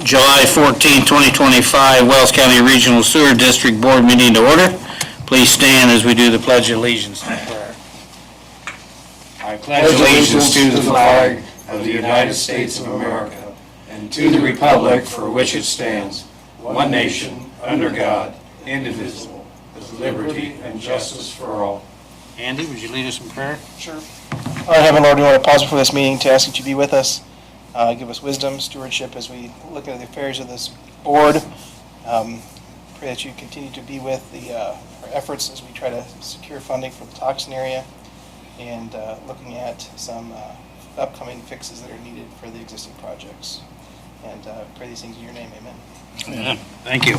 July 14, 2025 Wells County Regional Sewer District Board meeting to order. Please stand as we do the Pledge of Allegiance and prayer. I pledge allegiance to the flag of the United States of America and to the republic for which it stands, one nation, under God, indivisible, with liberty and justice for all. Andy, would you lead us in prayer? Sure. Our Heavenly Lord, we want to pause before this meeting to ask that you be with us. Give us wisdom, stewardship as we look at the affairs of this board. Pray that you continue to be with our efforts as we try to secure funding for the toxin area and looking at some upcoming fixes that are needed for the existing projects. And pray these things in your name, amen. Yeah, thank you.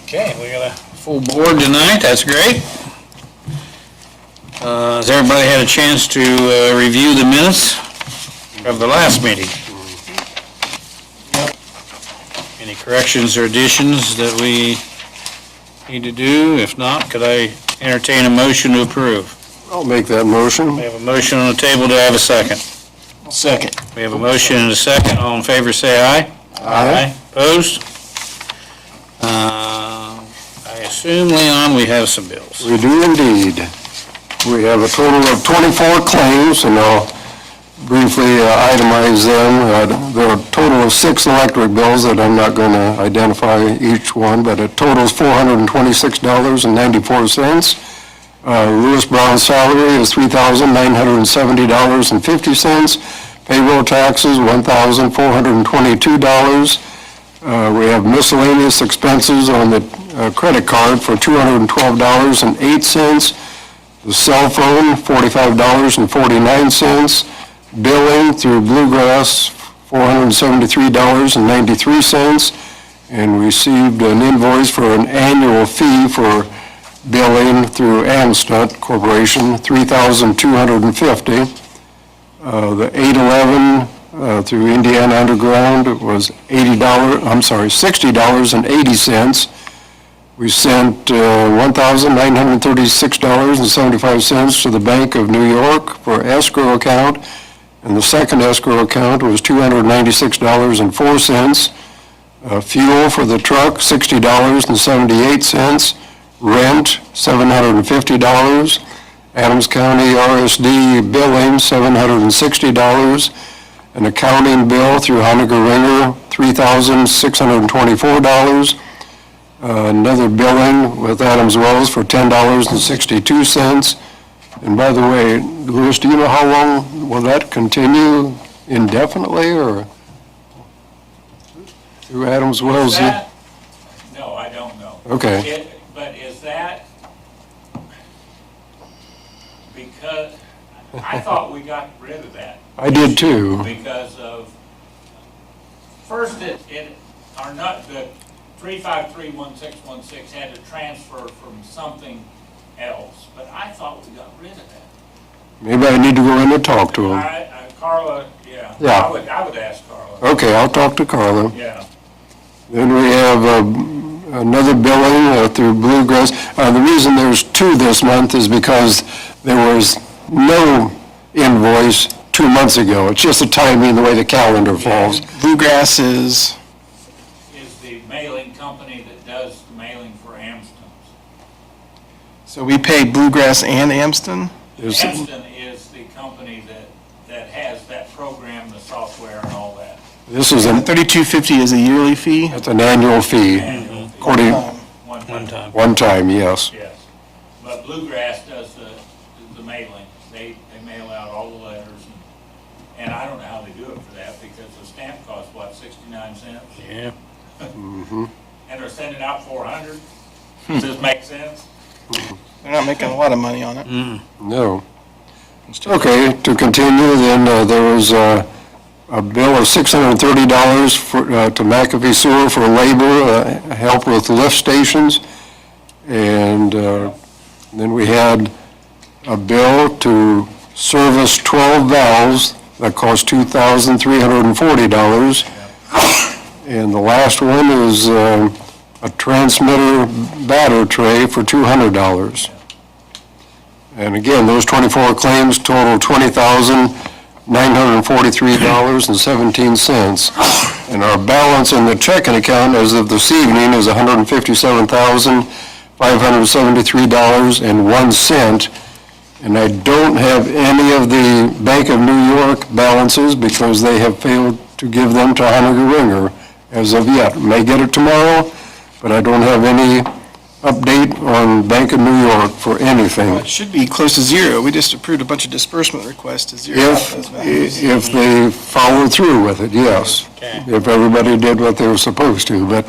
Okay, we got a full board tonight. That's great. Has everybody had a chance to review the minutes of the last meeting? Any corrections or additions that we need to do? If not, could I entertain a motion to approve? I'll make that motion. We have a motion on the table. Do I have a second? Second. We have a motion and a second. All in favor say aye. Aye. Opposed? I assume, Leon, we have some bills. We do indeed. We have a total of 24 claims, and I'll briefly itemize them. There are a total of 6 electric bills that I'm not going to identify each one, but it totals $426.94. Lewis Brown's salary is $3,970.50. Payroll taxes, $1,422. We have miscellaneous expenses on the credit card for $212.08. The cell phone, $45.49. Billing through Bluegrass, $473.93. And received an invoice for an annual fee for billing through Amstot Corporation, $3,250. The 811 through Indiana Underground was $60.80. We sent $1,936.75 to the Bank of New York for escrow account, and the second escrow account was $296.04. Fuel for the truck, $60.78. Rent, $750. Adams County RSD billing, $760. An accounting bill through Honecker Ringer, $3,624. Another billing with Adams Wells for $10.62. And by the way, Louis, do you know how long will that continue indefinitely, or through Adams Wells? No, I don't know. Okay. But is that because, I thought we got rid of that. I did too. Because of, first the 3531616 had to transfer from something else, but I thought we got rid of that. Maybe I need to go in and talk to him. Carla, yeah. Yeah. I would ask Carla. Okay, I'll talk to Carla. Yeah. Then we have another billing through Bluegrass. The reason there's 2 this month is because there was no invoice 2 months ago. It's just the timing, the way the calendar falls. Bluegrass is The mailing company that does the mailing for Amston's. so we pay Bluegrass and Amston? Amston is the company that has that program, the software and all that. This is $32.50 is a yearly fee? it's an annual fee. Annual fee. According, One time. one time, yes. Yes. But Bluegrass does the mailing. They mail out all the letters. And I don't know how they do it for that because the stamp costs, what, 69 cents? Yeah. Mm-hmm. And they're sending out 400? Does this make sense? They're not making a lot of money on it. No. Okay, to continue, then there was a bill of $630 to McAfee Sewer for labor, help with lift stations. And then we had a bill to service 12 valves that cost $2,340. And the last one is a transmitter batter tray for $200. And again, those 24 claims total $20,000. $943.17. And our balance in the checking account as of this evening is $157,573.01. And I don't have any of the Bank of New York balances because they have failed to give them to Honiger Ringer as of yet. May get it tomorrow, but I don't have any update on Bank of New York for anything. It should be close to zero. We just approved a bunch of disbursement requests to zero out those values. If they follow through with it, yes. Okay. If everybody did what they were supposed to, but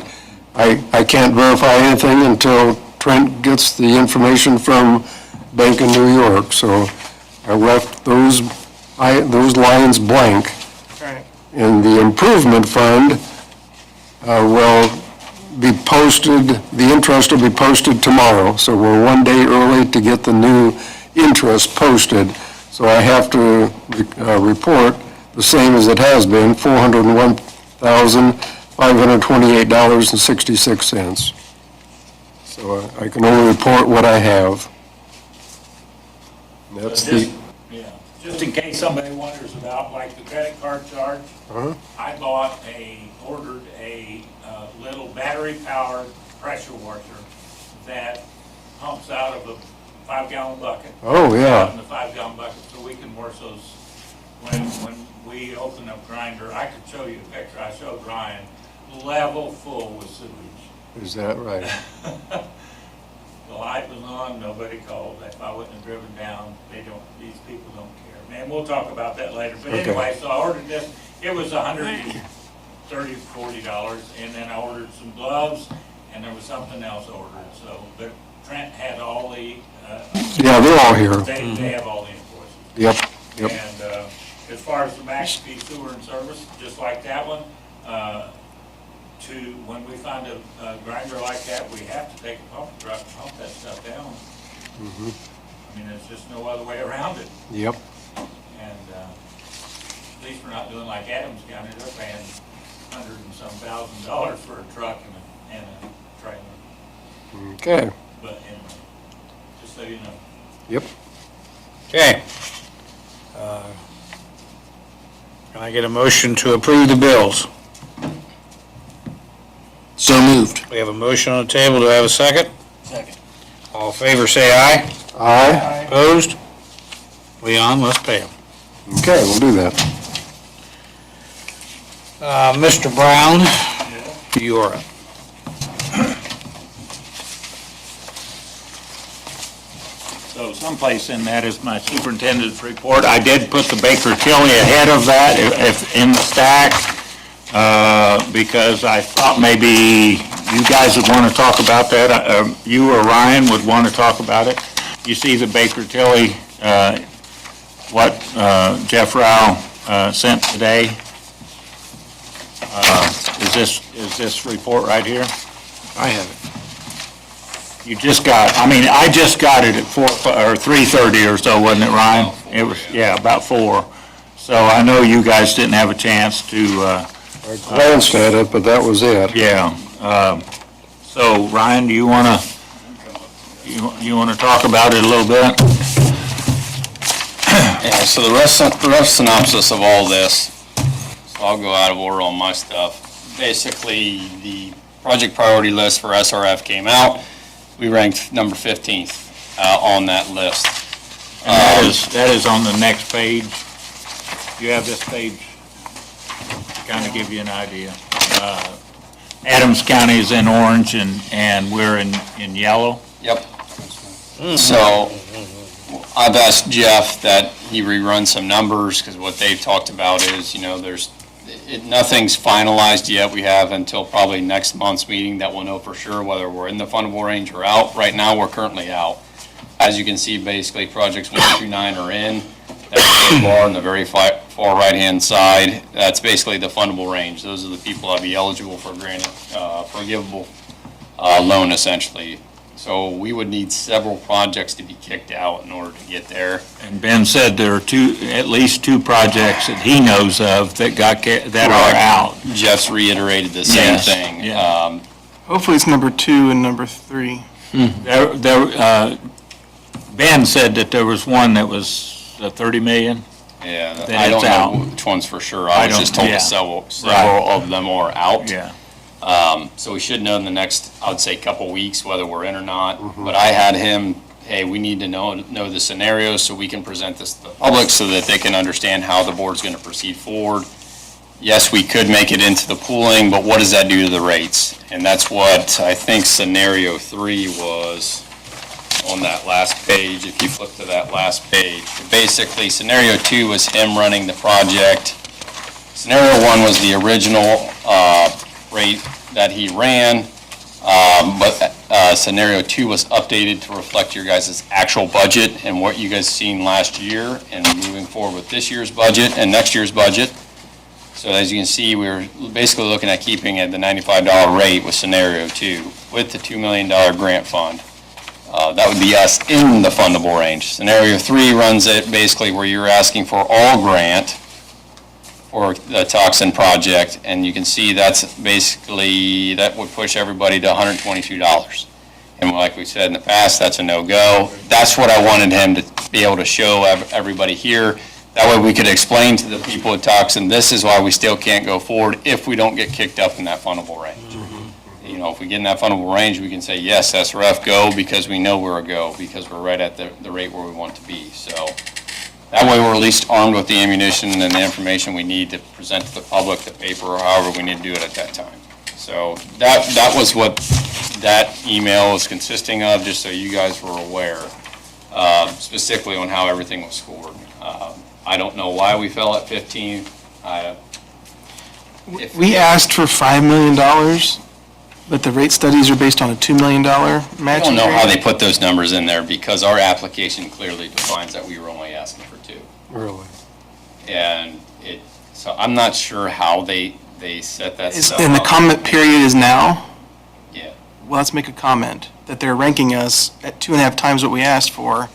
I can't verify anything until Trent gets the information from Bank of New York, so I left those lines blank. Right. And the improvement fund will be posted, the interest will be posted tomorrow, so we're one day early to get the new interest posted. So I have to report the same as it has been, $401,528.66. So I can only report what I have. That's the, Yeah, just in case somebody wonders about, like, the credit card charge, I ordered a little battery-powered pressure washer that pumps out of a 5-gallon bucket. Oh, yeah. In the 5-gallon bucket, so we can wash those, when we open up grinder, I could show you a picture, I showed Ryan, level full with sewage. is that right? The light was on, nobody called. If I wouldn't have driven down, these people don't care. Man, we'll talk about that later. But Okay. anyway, so I ordered this. It was $130, $40, and then I ordered some gloves, and there was something else ordered. So, but Trent had all the, Yeah, they're all here. they have all the invoices. Yep, yep. And as far as the McAfee sewer and service, just like that one, when we find a grinder like that, we have to take a pump truck and pump that stuff down. I mean, there's just no other way around it. Yep. And at least we're not doing like Adams County, they're paying $100 and some $1,000 for a truck and a trailer. Okay, But anyway, just so you know. yep. Okay. Can I get a motion to approve the bills? So moved. We have a motion on the table. Do I have a second? Second. All in favor, say aye. Aye. Opposed? Leon, let's pay them. Okay, we'll do that. Mr. Brown, you're up. So someplace in that is my superintendent's report. I did put the Baker Tilly ahead of that if in the stack, because I thought maybe you guys would want to talk about that. You or Ryan would want to talk about it. You see the Baker Tilly, what Jeff Rao sent today? Is this report right here? I have it. You just got, I just got it at 4 or 3:30 or so, wasn't it, Ryan? It was, yeah, about 4. So I know you guys didn't have a chance to, I glanced at it, but that was it. yeah. So Ryan, do you want to, you want to talk about it a little bit? Yeah, so the rough synopsis of all this, so I'll go out of order on my stuff. Basically, the project priority list for SRF came out. We ranked number 15th on that list. And that is on the next page. You have this page, kind of give you an idea. Adams County is in orange and we're in yellow. Yep. So I've asked Jeff that he rerun some numbers, because what they've talked about is, nothing's finalized yet. We have until probably next month's meeting that we'll know for sure whether we're in the fundable range or out. Right now, we're currently out. As you can see, basically, projects 1 through 9 are in. That's the bar on the very far right-hand side. That's basically the fundable range. Those are the people that'll be eligible for granted, forgivable loan, essentially. So we would need several projects to be kicked out in order to get there. And Ben said there are at least 2 projects that he knows of that are out. Jeff's reiterated the same Yes, thing. yeah. Hopefully it's number 2 and number 3. Ben said that there was one that was 30 million. Yeah, Then I don't it's out. know which ones for sure. I was don't- just told yeah. that several of them are out. Yeah. So we should know in the next, I would say, couple weeks whether we're in or not. But I had him, hey, we need to know the scenarios so we can present this to the public so that they can understand how the board's going to proceed forward. Yes, we could make it into the pooling, but what does that do to the rates? And that's what I think scenario 3 was on that last page, if you flip to that last page. Basically, scenario 2 was him running the project. Scenario 1 was the original rate that he ran, but scenario 2 was updated to reflect your guys' actual budget and what you guys seen last year and moving forward with this year's budget and next year's budget. So as you can see, we're basically looking at keeping at the $95 rate with scenario 2 with the $2 million grant fund. That would be us in the fundable range. Scenario 3 runs it basically where you're asking for all grant for the toxin project, and you can see that's basically, that would push everybody to $122. And like we said in the past, that's a no-go. That's what I wanted him to be able to show everybody here. That way we could explain to the people at toxin, this is why we still can't go forward if we don't get kicked up in that fundable range. You know, if we get in that fundable range, we can say, yes, SRF, go, because we know we're a go, because we're right at the rate where we want to be. So that way we're at least armed with the ammunition and the information we need to present to the public, the paper, or however we need to do it at that time. So that was what that email is consisting of, just so you guys were aware, specifically on how everything was scored. I don't know why we fell at 15. We asked for $5 million, but the rate studies are based on a $2 million I matching don't know how they grant. put those numbers in there because our application clearly defines that we were only asking for 2. Really? And so I'm not sure how they set that stuff up. And the comment period is now? Yeah. Well, let's make a comment that they're ranking us at 2.5 times what we asked for,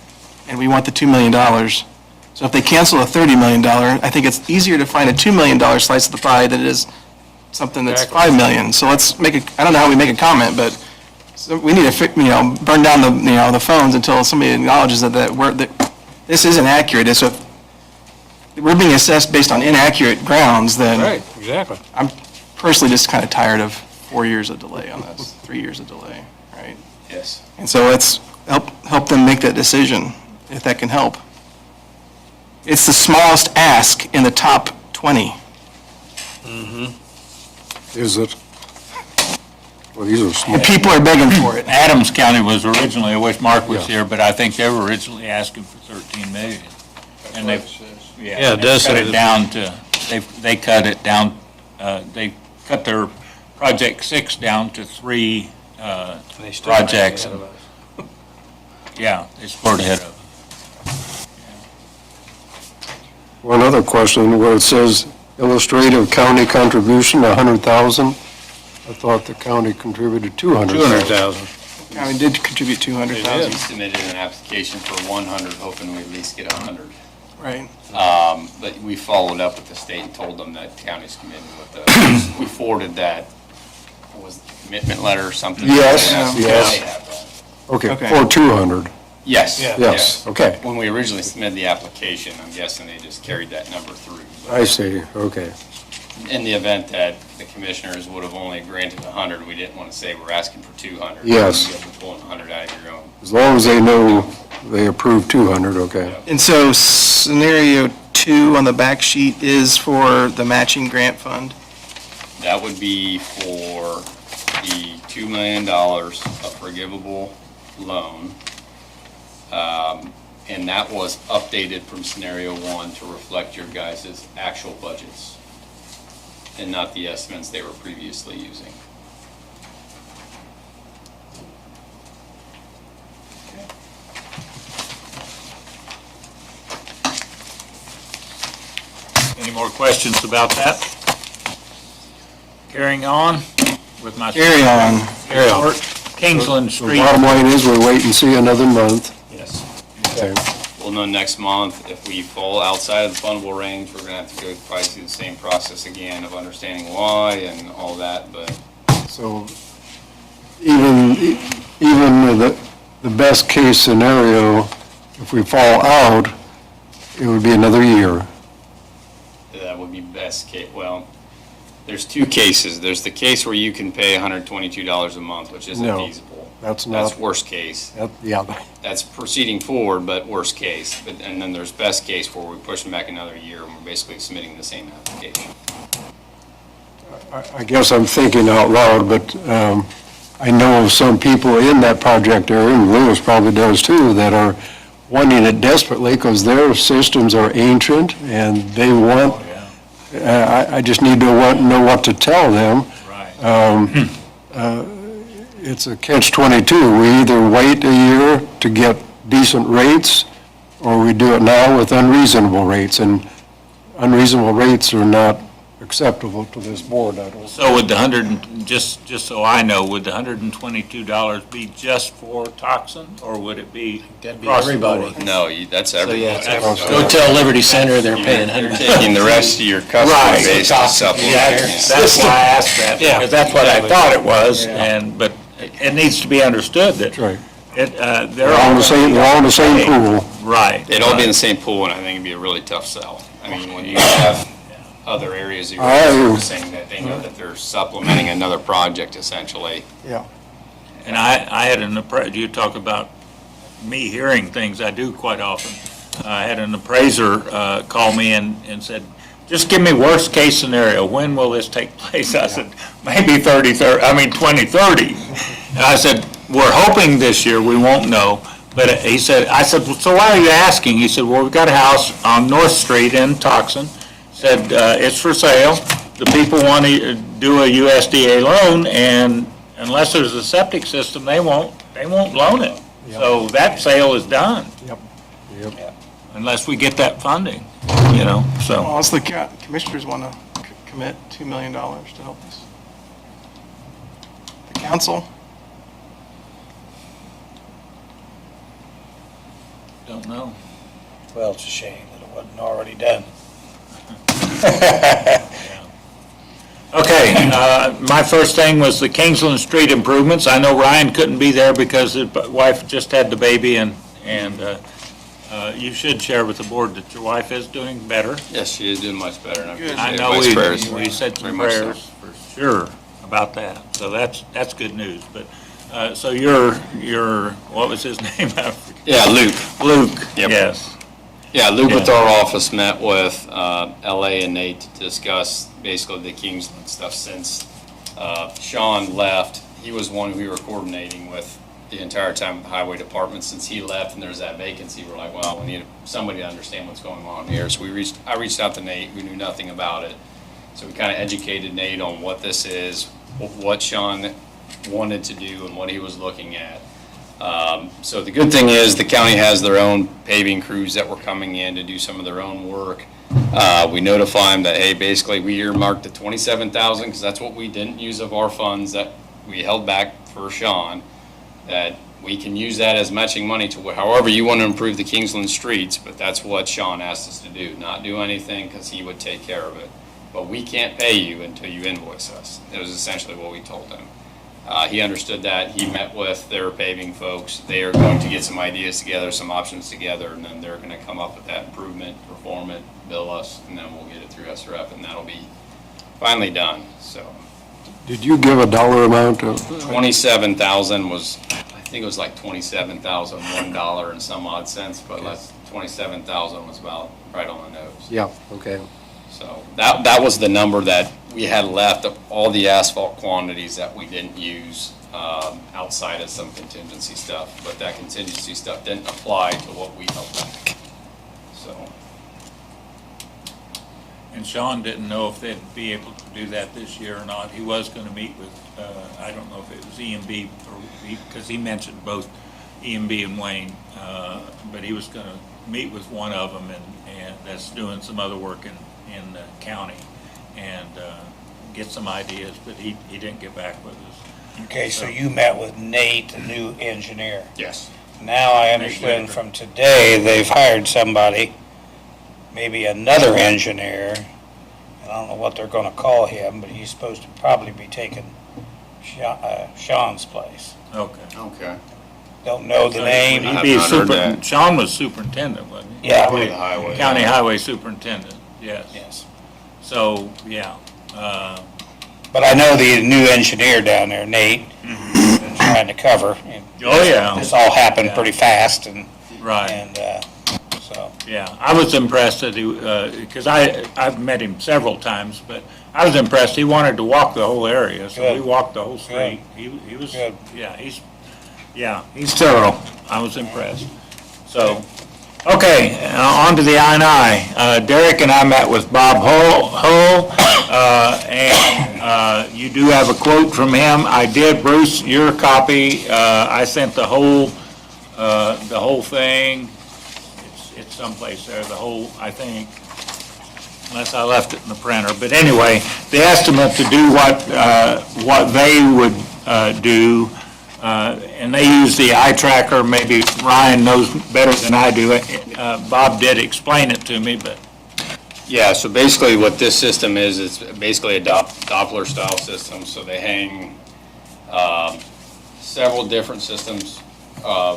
and we want the $2 million. So if they cancel a $30 million, I think it's easier to find a $2 million slice of the pie than it is something that's $5 million. So let's make I don't know how we make a comment, but we need to, burn down the phones until somebody acknowledges that this isn't accurate. If we're being assessed based on inaccurate grounds, then exactly. I'm personally just kind of tired of 4 years of delay on this, 3 years of delay, right? Yes. And so let's help them make that decision, if that can help. It's the smallest ask in the top 20. Is it? Well, these are small. And people are begging for it. Adams County was originally, I wish Mark was Yeah. here, but I think they were originally asking for 13 million. And they, Yeah, it does cut say it that. down to, they cut it down, they cut their project 6 down to 3 They still projects. ahead of us. Yeah, they scored ahead of. One other question, where it says illustrative county contribution, 100,000. I thought the county contributed 200,000. 200,000. County did contribute 200,000, We submitted an application for 100, hoping we at least get 100. right? But we followed up with the state and told them that the county's committed with we forwarded that, what was it, commitment letter or something? Yes, Yeah, yes. they have that. Okay, Okay. for 200. Yes. Yeah. Yes, okay. When we originally submitted the application, I'm guessing they just carried that number through. I see, okay. In the event that the commissioners would have only granted 100, we didn't want to say we're asking for 200. Yes. You guys are pulling 100 out of your own. As long as they know they approved 200, okay. And so scenario 2 on the back sheet is for the matching grant fund. That would be for the $2 million of forgivable loan. And that was updated from scenario 1 to reflect your guys' actual budgets and not the estimates they were previously using. Any more questions about that? Carrying on with my. Carry on. Carry on. Kingsland The Street. bottom line is, we wait and see another month. Yes. Okay. We'll know next month. If we fall outside of the fundable range, we're gonna have to go probably through the same process again of understanding why and all that, but So even the best case scenario, if we fall out, it would be another year. best case, well, there's two cases. There's the case where you can pay $122 a month, which isn't No, feasible. That's That's not, worst case. yeah, That's proceeding forward, but worst case. And then there's best case where we push them back another year and we're basically submitting the same application. I guess I'm thinking out loud, but I know of some people in that project area, and Lewis probably does too, that are wanting it desperately because their systems are ancient and they want, I just need to know what to tell them. Right. It's a catch-22. We either wait a year to get decent rates, or we do it now with unreasonable rates, and unreasonable rates are not acceptable to this board, I don't. So would just so I know, would the $122 be just for toxin, or would it be That'd be across the everybody. board? No, that's everybody. yeah, everybody. Go tell Liberty Center they're paying You're 100. taking the rest of your customer Right. base to supplement. That's why I asked that, Yeah. because that's what I thought it was, but it needs to be understood that That's right. they're They're all all in the same, they're all in the same pool. Right. They'd all be in the same pool, and I think it'd be a really tough sell. I mean, when you have other areas you're I- servicing that they know that they're supplementing another project essentially. And I had you talk about me hearing things, I do quite often. I had an appraiser call me and said, just give me worst case scenario, when will this take place? I said, maybe 2030. And I said, we're hoping this year, we won't know. But I said, so why are you asking? He said, well, we've got a house on North Street in Toxin. Said, it's for sale. The people want to do a USDA loan, and unless there's a septic system, they won't loan it. So that sale is done. Yep. Unless we get that funding, so. Well, unless the commissioners want to commit $2 million to help us. The council? Don't know. Well, it's a shame that it wasn't already done. Okay, my first thing was the Kingsland Street improvements. I know Ryan couldn't be there because his wife just had the baby, and you should share with the board that your wife is doing better. Yes, she is doing much better, and I appreciate I know everybody's prayers. we said some Very much so. prayers for sure about that, so that's good news. But, so your what was his name? Yeah, Luke. Luke, Yep. yes. Yeah, Luke with Yeah. our office met with LA and Nate to discuss basically the Kingsland stuff since Sean left. He was one we were coordinating with the entire time with the highway department. Since he left and there's that vacancy, we're like, well, we need somebody to understand what's going on here. So I reached out to Nate, who knew nothing about it. So we kind of educated Nate on what this is, what Sean wanted to do and what he was looking at. So the good thing is the county has their own paving crews that were coming in to do some of their own work. We notify them that, hey, basically we earmarked the $27,000 because that's what we didn't use of our funds that we held back for Sean, that we can use that as matching money to however you want to improve the Kingsland streets, but that's what Sean asked us to do, not do anything because he would take care of it. But we can't pay you until you invoice us. It was essentially what we told him. He understood that. He met with their paving folks. They are going to get some ideas together, some options together, and then they're going to come up with that improvement, perform it, bill us, and then we'll get it through SRF, and that'll be finally done. So Did you give a dollar amount of? 27,000 was, I think it was like $27,001 and some odd cents, but 27,000 was about right on the nose. Yeah, okay. So that was the number that we had left of all the asphalt quantities that we didn't use outside of some contingency stuff. But that contingency stuff didn't apply to what we held back. So, And Sean didn't know if they'd be able to do that this year or not. He was going to meet with, I don't know if it was EMB, because he mentioned both EMB and Wayne, but he was going to meet with one of them and that's doing some other work in the county and get some ideas, but he didn't get back with us. Okay, so you met with Nate, the new engineer. yes. Now I understand from today, they've hired somebody, maybe another engineer. And I don't know what they're gonna call him, but he's supposed to probably be taking Sean's place. Okay. Okay. Don't know the name. I have He'd be not heard that. Sean was superintendent, wasn't he? Yeah. The highway. County highway superintendent, yes. Yes. So, yeah. But I know the new engineer down there, Nate, is trying to cover. and Oh, yeah. This all happened Yeah. pretty fast and, Right. so. Yeah, I was impressed that he, because I've met him several times, but I was impressed. He wanted to walk the whole area, so we Good. walked the whole street. He was, Good. he's thorough. I was impressed. So, okay, on to the I&I. Derek and I met with Bob Hull, and you do have a quote from him. I did, Bruce, your copy. I sent the whole thing. It's someplace there, the whole, I think, unless I left it in the printer. But anyway, the estimate to do what they would do, and they use the eye tracker, maybe Ryan knows better than I do. Bob did explain it to me, but Yeah, so basically what this system is, it's basically a Doppler style system. So they hang several different systems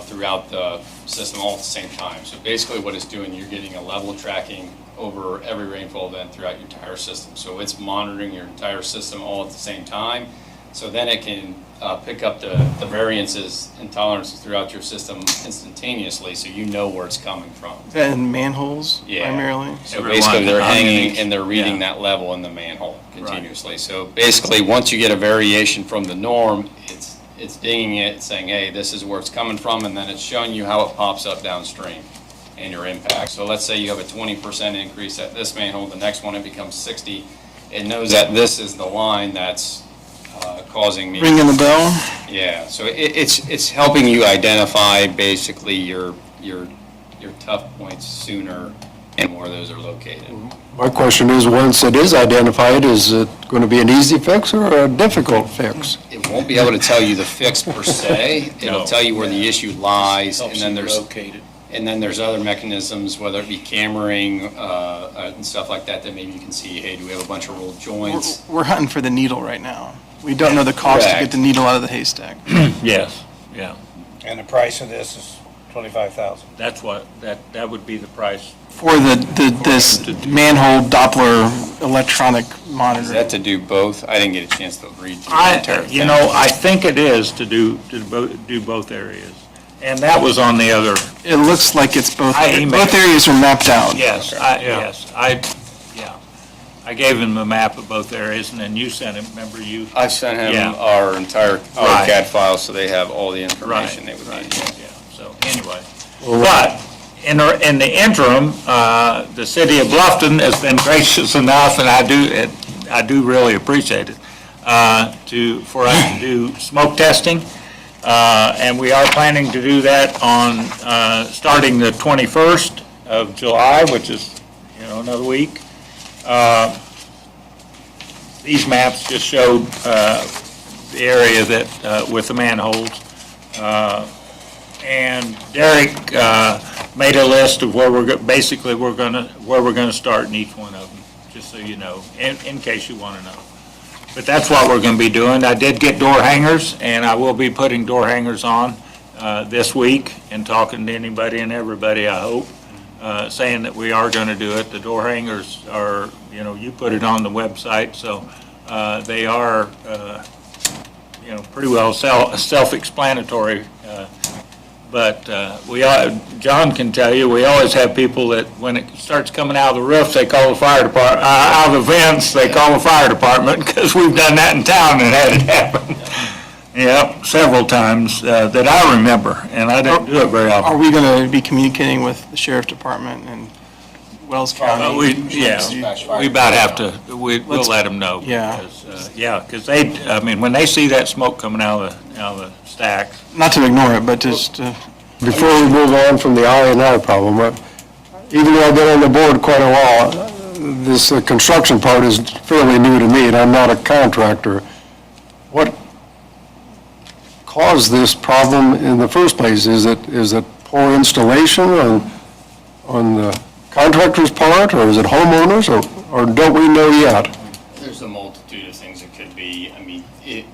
throughout the system all at the same time. So basically what it's doing, you're getting a level tracking over every rainfall event throughout your entire system. So it's monitoring your entire system all at the same time. So then it can pick up the variances and tolerances throughout your system instantaneously, so you know where it's coming from. Is that in manholes Yeah. primarily? So basically, they're hanging Underneath. and they're reading Yeah. that level in the manhole continuously. So basically, once you get a variation from the norm, it's dinging it, saying, hey, this is where it's coming from, and then it's showing you how it pops up downstream and your impact. So let's say you have a 20% increase at this manhole, the next one it becomes 60. It knows that this is the line that's causing me. Ringing the bell? Yeah, so it's helping you identify basically your tough points sooner and where those are located. My question is, once it is identified, is it going to be an easy fix or a difficult fix? It won't be able to tell you the fix per se. It'll No. tell you where the issue lies, and Helps then you there's, locate it. and then there's other mechanisms, whether it be cammering and stuff like that, that maybe you can see, hey, do we have a bunch of rolled joints? We're hunting for the needle right now. We don't know the cost to get Correct. the needle out of the haystack. yes, yeah. And the price of this is 25,000. That's what, that would be the price. For this manhole Doppler electronic Is monitoring. that to do both? I didn't get a chance to read through the entire thing. I think it is to do both areas. And that was on the other, It looks like it's both, I emailed- both areas are mapped out. yes, I gave him a map of both areas, and then you sent him, remember you? I sent him Yeah. our entire Right. AutoCAD file, so they have all the Right, information they would right, need. yeah, so anyway. But in the interim, the city of Bluffton has been gracious enough, and I do really appreciate it, for us to do smoke testing. And we are planning to do that on, starting the 21st of July, which is, another week. These maps just showed the area that, with the manholes. And Derek made a list of where we're gonna start in each one of them, just so you know, in case you want to know. But that's what we're going to be doing. I did get door hangers, and I will be putting door hangers on this week and talking to anybody and everybody, I hope, saying that we are going to do it. The door hangers are, you put it on the website, so they are, pretty well self-explanatory. But John can tell you, we always have people that when it starts coming out of the roof, they call the fire department, out of the vents, they call the fire department, because we've done that in town and had it happen. Yep, several times that I remember, and I don't do it very Are often. we going to be communicating with the sheriff department and Wells County? We about have to, we'll let them know. Yeah. Because when they see that smoke coming out of the stacks, Not to ignore it, but just to, Before we move on from the I&I problem, even though I've been on the board quite a while, this construction part is fairly new to me, and I'm not a contractor. What caused this problem in the first place? Is it poor installation on the contractor's part, or is it homeowners, or don't we know yet? There's a multitude of things it could be. I mean, it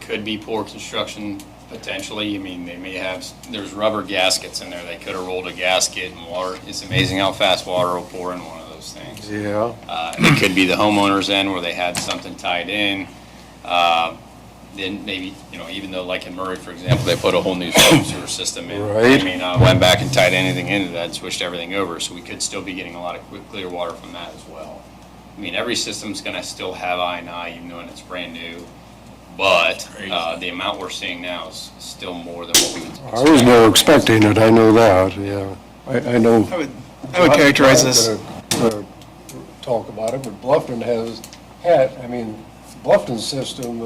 could be poor construction, potentially. I mean, they may have, there's rubber gaskets in there. They could have rolled a gasket and water. It's amazing how fast water will pour in one of those things. Yeah. It could be the homeowner's end where they had something tied in. Then maybe, even though like in Murray, for example, they put a whole new sewer system in. Right. They may not went back and tied anything into that and switched everything over, so we could still be getting a lot of clear water from that as well. I mean, every system's gonna still have I&I, even though it's brand new, but the amount we're seeing now is still more than what we would expect. I was never expecting it, I know that, yeah. I know. I would characterize this, Talk about it, but Bluffton Bluffton's system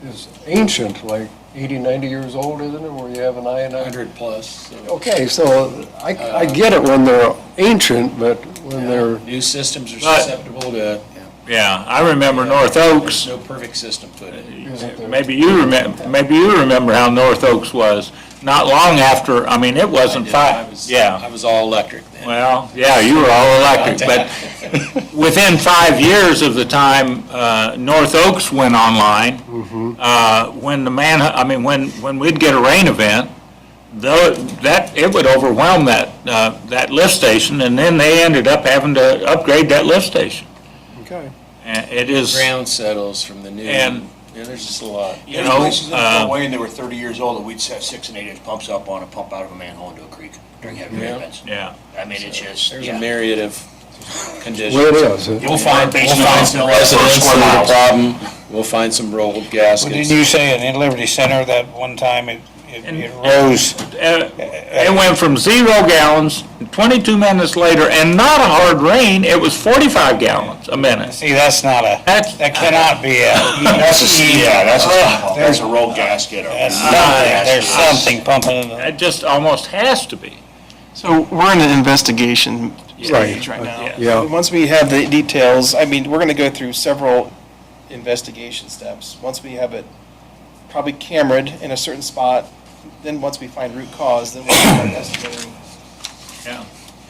is ancient, like 80, 90 years old, isn't it, where you have an I&I? 100 plus. So, Okay, so I get it when they're ancient, but when they're, new systems are But- susceptible to, Yeah, I remember North Oaks. there's no perfect system put in. isn't there? Maybe you remember how North Oaks was. Not long after, I mean, it wasn't I yeah. was all electric then. Well, yeah, you were all electric, but within 5 years of the time North Oaks went online, when we'd get a rain event, it would overwhelm that lift station, and then they ended up having to upgrade that lift station. Okay. And it is, Ground settles from the new, And- yeah, there's just a lot. you know, Places in Wayne, they were 30 years old, and we'd set 6 and 8 inch pumps up on a pump out of a manhole into a creek during heavy rain events. yeah. I mean, it's just, There's a yeah. myriad of conditions. Well, it is. We'll find We'll find some residents that have a problem, we'll find some rolled Well, gaskets. didn't you say in Liberty Center that one time it rose? It went from 0 gallons, 22 minutes later, and not a hard rain, it was 45 gallons a minute. See, that's not that cannot be That's a roll gasket or. there's something pumping in the. It just almost has to be. so we're in an investigation stage right now. Yeah. Yeah. Once we have the details, I mean, we're gonna go through several investigation steps. Once we have it probably cameraed in a certain spot, then once we find root cause, then we'll start estimating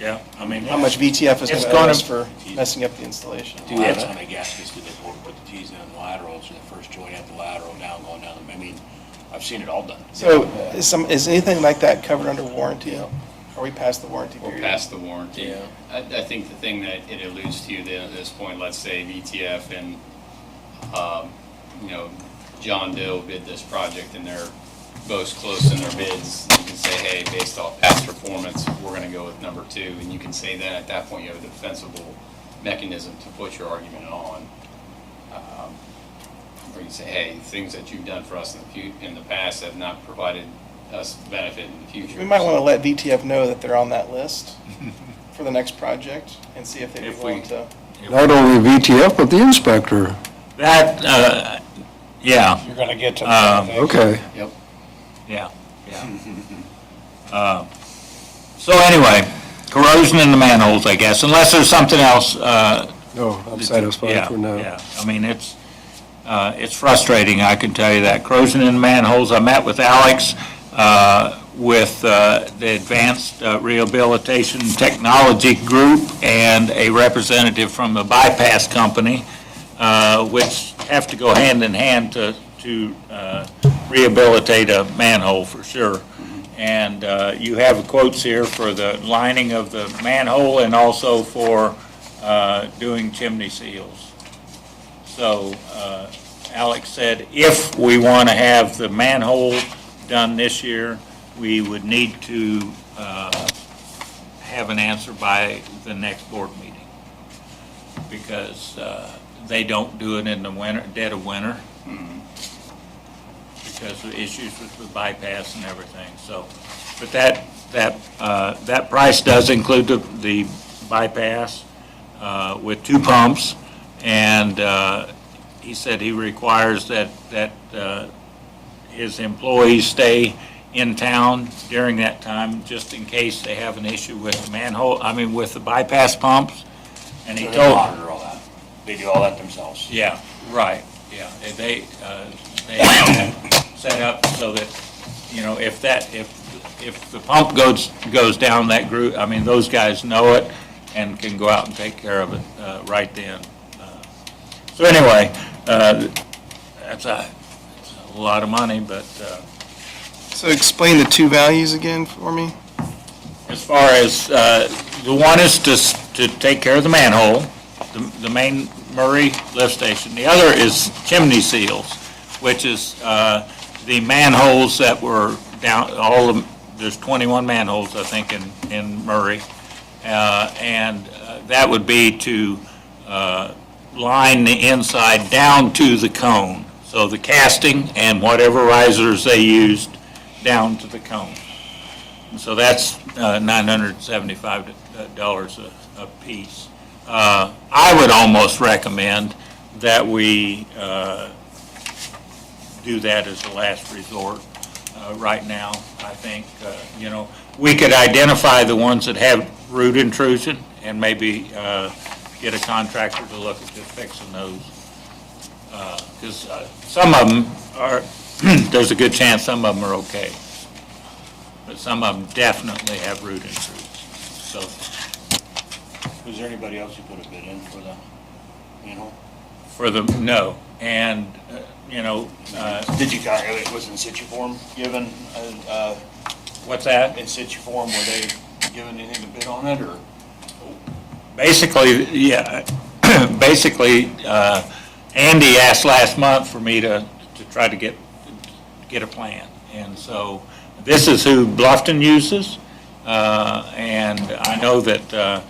Yeah, I mean. how much VTF is It's gonna owe gonna- us for messing up the installation. Do that, how many gaskets did they put the T's in the laterals, and the first joint at the lateral down, going down, I mean, I've seen it all done. So is anything like that covered under warranty? Are we past the warranty We're period? past the warranty. Yeah. I think the thing that it alludes to then at this point, let's say VTF and, John Doe bid this project and they're both close in their bids. You can say, hey, based off past performance, we're gonna go with number 2. And you can say that at that point you have a defensible mechanism to put your argument on. Or you say, hey, things that you've done for us in the past have not provided us benefit in the future. We might want to let VTF know that they're on that list for the next project and see if they'd be If willing we- to. Not only VTF, but the inspector. That, yeah, You're gonna get to Um, that. Okay. yeah. So anyway, corrosion in the manholes, I guess, unless there's something else. No, I'm satisfied for now. Yeah, I mean, it's frustrating, I can tell you that. Corrosion in the manholes, I met with Alex, with the Advanced Rehabilitation Technology Group and a representative from the bypass company, which have to go hand in hand to rehabilitate a manhole for sure. And you have quotes here for the lining of the manhole and also for doing chimney seals. So Alex said if we want to have the manhole done this year, we would need to have an answer by the next board meeting, because they don't do it in the winter, dead of winter, because of issues with the bypass and everything. So, but that price does include the bypass with 2 pumps, and he said he requires that his employees stay in town during that time, just in case they have an issue with the manhole, with the bypass pumps. And he They told, monitor all that. They do all that themselves. yeah, right, yeah. They set up so that, if the pump goes down that group, those guys know it and can go out and take care of it right then. So anyway, that's a lot of money, but So explain the 2 values again for me. as far as, the one is to take care of the manhole, the main Murray lift station. The other is chimney seals, which is the manholes that were down, there's 21 manholes, I think, in Murray. And that would be to line the inside down to the cone. So the casting and whatever risers they used down to the cone. So that's $975 a piece. I would almost recommend that we do that as a last resort right now. I think, we could identify the ones that have root intrusion and maybe get a contractor to look at just fixing those. Because some of them are, there's a good chance some of them are okay. But some of them definitely have root intrusion. So, Was there anybody else who put a bid in for the manhole? no. And, Did you, it was in situ form given, what's that? in situ form, were they given anything to bid on it, or? Basically, yeah, basically, Andy asked last month for me to try to get a plan. And so this is who Bluffton uses. And I know that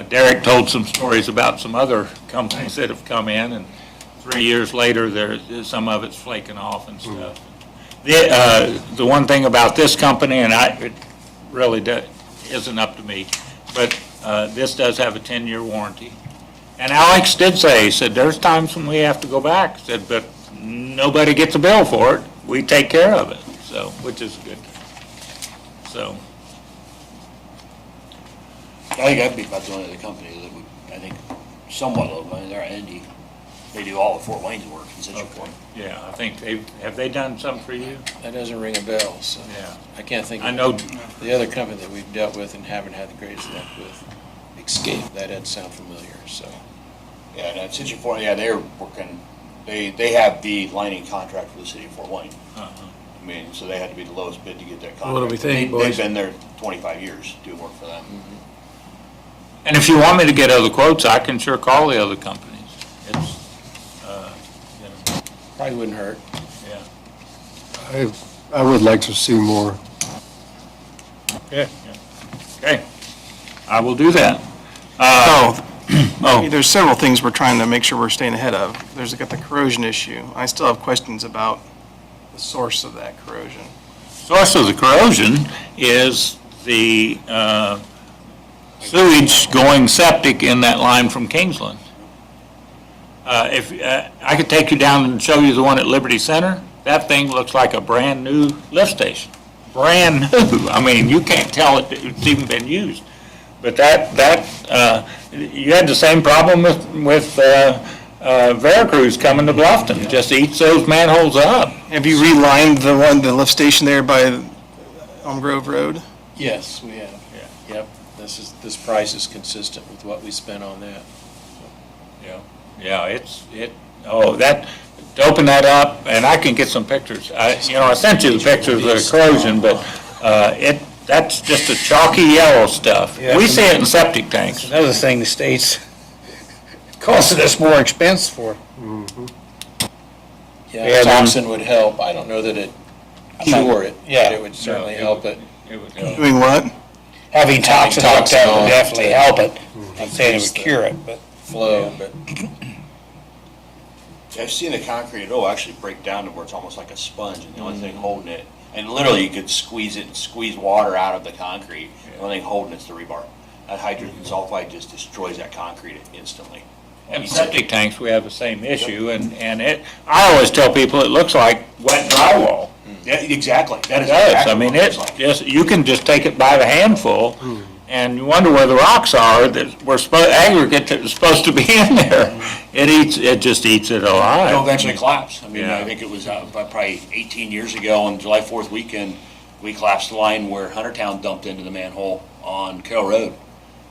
Derek told some stories about some other companies that have come in, and 3 years later, some of it's flaking off and stuff. The one thing about this company, and it really isn't up to me, but this does have a 10-year warranty. And Alex did say, he said, there's times when we have to go back, he said, but nobody gets a bill for it. We take care of it, so, which is a good thing. So, I think that'd be about the only other company that would, I think, somewhat local. I mean, they're Indy. They do all of Fort Wayne's work in situ form. yeah, I think have they done something for you? That doesn't ring a bell, so Yeah. I can't think I of know, the other company that we've dealt with and haven't had the greatest luck with. Escape, that doesn't sound familiar, so. Yeah, and situ form, yeah, they're working, they have the lining contract for the city of Fort Wayne. uh-huh. I mean, so they had to be the lowest bid to get that contract. What do we think, They've boys? been there 25 years doing work for them. And if you want me to get other quotes, I can sure call the other companies. It's, Probably wouldn't hurt. yeah. I would like to see more. Okay, I will do that. There's several things we're trying to make sure we're staying ahead of. There's got the corrosion issue. I still have questions about the source of that corrosion. Source of the corrosion is the sewage going septic in that line from Kingsland. If I could take you down and show you the one at Liberty Center, that thing looks like a brand-new lift station. Brand new. I mean, you can't tell it's even been used. But you had the same problem with Veracruz coming to Bluffton. Just eats those manholes up. Have you relined the lift station there by Elm Grove Road? Yes, we have. Yeah. Yep, this price is consistent with what we spent on that. Yeah, to open that up, and I can get some pictures. I sent you the pictures of the corrosion, but that's just a chalky yellow stuff. Yeah. We see it in septic tanks. Another thing the state's costing us more expense for. Yeah, toxin would help. I don't know that it cure it, Yeah. but it would certainly No, help it. It would help. Doing what? Having toxins like toxin that on would it definitely to- help it. I'm saying it would cure it, but. Flow, but I've seen the concrete, it'll actually break down to where it's almost like a sponge, and the only thing holding it, and literally you could squeeze it and squeeze water out of the concrete. The only thing holding it's the rebar. That hydrogen sulfide just destroys that concrete instantly. In septic tanks, we have the same issue, and I always tell people it looks like wet drywall. Yeah, exactly. That It is does. exactly I mean, what it's like. you can just take it by the handful, and you wonder where the rocks are that were aggregate that was supposed to be in there. It just eats it It'll alive. eventually collapse. I mean, Yeah. I think it was probably 18 years ago on July 4th weekend, we collapsed the line where Huntertown dumped into the manhole on Carroll Road.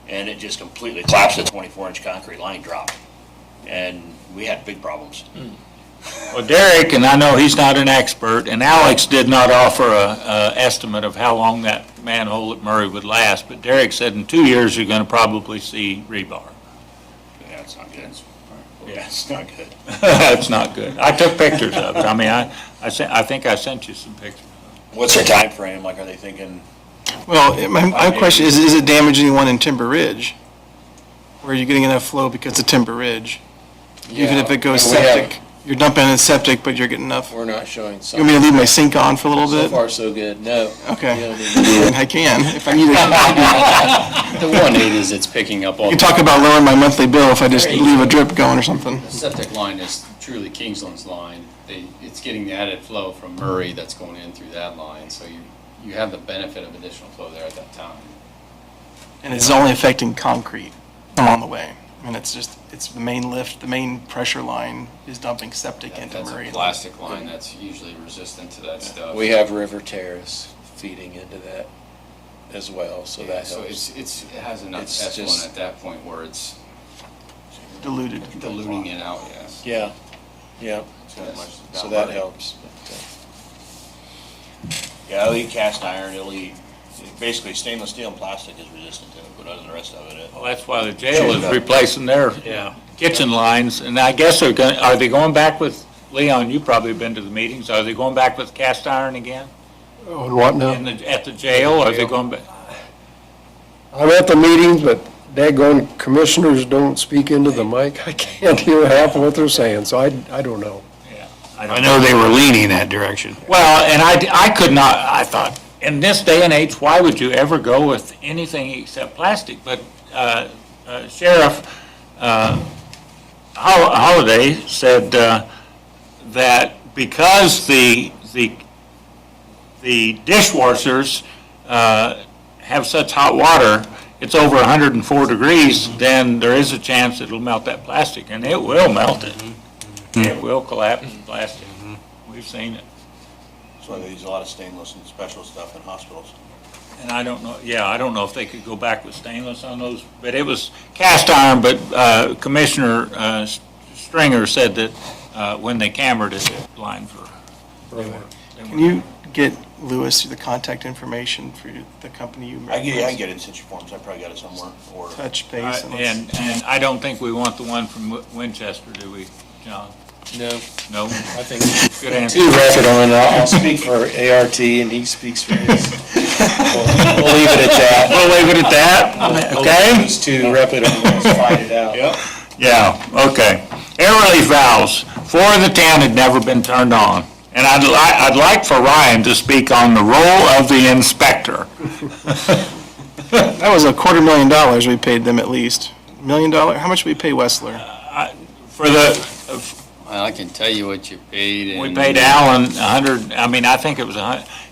And it just completely collapsed. The 24-inch concrete line dropped. And we had big problems. Well, Well, Derek, and I know he's not an expert, and Alex did not offer a estimate of how long that manhole at Murray would last, but Derek said in 2 years, you're gonna probably see rebar. Yeah, it's not good. Yeah. It's not good. That's not good. I took pictures of it. I mean, I think I sent you some pictures. What's their time frame? Like, are they thinking? Well, my question is it damaging anyone in Timber Ridge? Or are you getting enough flow because of Timber Ridge? Even if it goes we have- septic, you're dumping in septic, but you're getting enough. We're not showing You want me to leave my sink on for a little So bit? far, so good. No. Okay. You don't need to do it. I can, if I need to. The one aid is it's picking up all. You can talk about lowering my monthly bill if I just leave a drip going or something. The septic line is truly Kingsland's line. It's getting the added flow from Murray that's going in through that line, so you have the benefit of additional flow there at that time. And it's only affecting concrete along the way. And it's the main lift, the main pressure line is dumping septic into That's Murray. a plastic line that's usually resistant to that stuff. We have river terrace feeding into that as well, so that So helps. it has enough It's S1 just- at that point where it's Diluted. diluting it out, yes. Yeah, yeah, so that helps. Yeah, it'll eat cast iron, it'll eat, basically stainless steel and plastic is resistant to it, but other than the rest of it, Well, that's why the jail is replacing their kitchen lines, and I guess are they going back with, Leon, you've probably been to the meetings, are they going back with cast iron again? On what now? At the jail, are they going back? I'm at the meetings, but daggone commissioners don't speak into the mic. I can't hear half of what they're saying, so I don't know. I know they were leaning that direction. Well, and I could not, I thought, in this day and age, why would you ever go with anything except plastic? But Sheriff Holliday said that because the dishwashers have such hot water, it's over 104 degrees, then there is a chance it'll melt that plastic, and it will melt it. It will collapse the plastic. We've seen it. that's why they use a lot of stainless and special stuff in hospitals. And I don't know, I don't know if they could go back with stainless on those, but it was cast iron, but Commissioner Stringer said that when they cambered it, it lined for. Can you get Lewis the contact information for the company you I can recommend? get it in situ forms, I probably got it somewhere, or. Touch base. And I don't think we want the one from Winchester, do we, John? No, No? I think Good answer. To the record, I'll speak for ART and he speaks for his. We'll leave it at that. We'll leave it at that, okay? These two reputable ones fight it out. Yep. Yeah, okay. Air relief valves, 4 of the 10 had never been turned on. And I'd like for Ryan to speak on the role of the inspector. That was $250,000 we paid them at least. $1 million? How much did we pay Wessler? For the, Well, I can tell you what you paid. we and- paid Allen 100, I mean, I think it was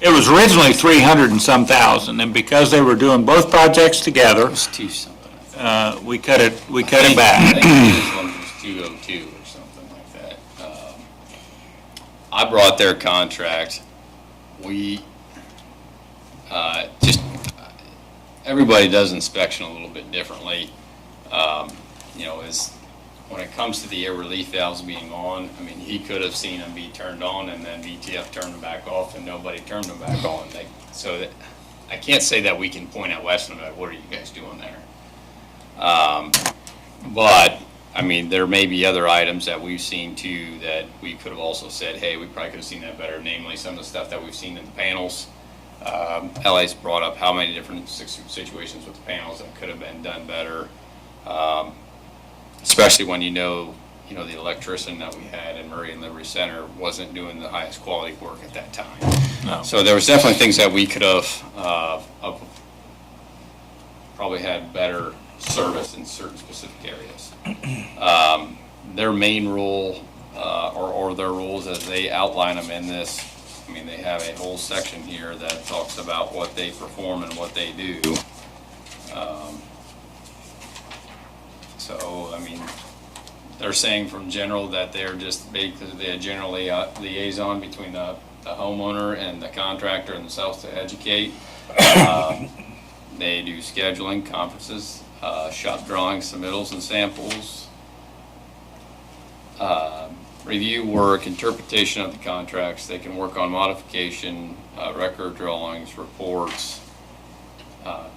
it was originally 300 and some thousand, and because they were doing both projects together, It was 2 something. we cut it I back. think this one was 202 or something like that. I brought their contract. We, everybody does inspection a little bit differently. When it comes to the air relief valves being on, I mean, he could have seen them be turned on and then VTF turned them back off and nobody turned them back on. I can't say that we can point at Westland and what are you guys doing there? But, I mean, there may be other items that we've seen too that we could have also said, hey, we probably could have seen that better, namely some of the stuff that we've seen in the panels. LA's brought up how many different situations with the panels that could have been done better. Especially when you know, the electrician that we had in Murray and Liberty Center wasn't doing the highest quality work at that time. No. So there was definitely things that we could have probably had better service in certain specific areas. Their main rule, or their rules as they outline them in this, I mean, they have a whole section here that talks about what they perform and what they do. So, I mean, they're saying from general that they're just basically a generally liaison between the homeowner and the contractor and themselves to educate. They do scheduling, conferences, shop drawings, submittals and samples, review work, interpretation of the contracts. They can work on modification, record drawings, reports,